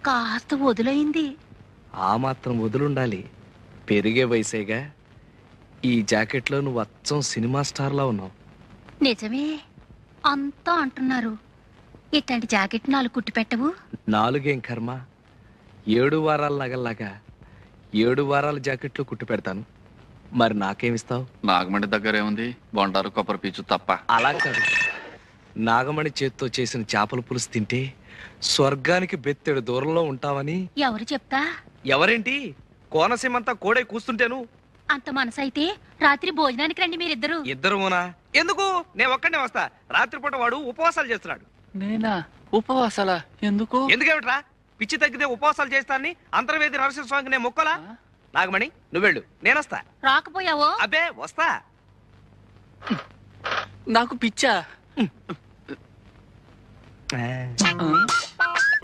కాస్త వదులైంది. ఆ మాత్రం వదులుండాలి. పెరిగే వయసేగా. ఈ జాకెట్లో నువ్వు అచ్చం సినిమా స్టార్లా ఉన్నావు. నిజమే, అంతా అంటున్నారు. ఇట్లాంటి జాకెట్ 4 కుట్టి పెట్టవు? 4 ఏం కర్మ, 7 వారాల నగల్లాగా 7 వారాల జాకెట్లు కుట్టి పెడతాను. మరి నాకేమిస్తావు? నాగమణి దగ్గర ఏముంది? బొండారు కొబ్బరి పీచు తప్ప. అలా కాదు, నాగమణి చేత్తో చేసిన చేపల పులుసు తింటే స్వర్గానికి బెత్తెడు దూరంలో ఉంటావని. ఎవరు చెప్తా? ఎవరేంటి, కోనసీమంతా కోడే కూస్తుంటేను. అంత మనసైతే రాత్రి భోజనానికి రండి మీరిద్దరు. ఇద్దరునా? ఎందుకు? నేను ఒక్కడే వస్తా. రాత్రిపూట వాడు ఉపవాసాలు చేస్తున్నాడు. నేనా? ఉపవాసాలా? ఎందుకు? ఎందుకేమిట్రా? పిచ్చి తగ్గితే ఉపవాసాలు చేస్తానని అంతర్వేది నరసింహ స్వామికి నేను మొక్కలా. నాగమణి నువ్వెళ్ళు, నేనొస్తా. రాకపోయావో? అబ్బే వస్తా. నాకు పిచ్చా?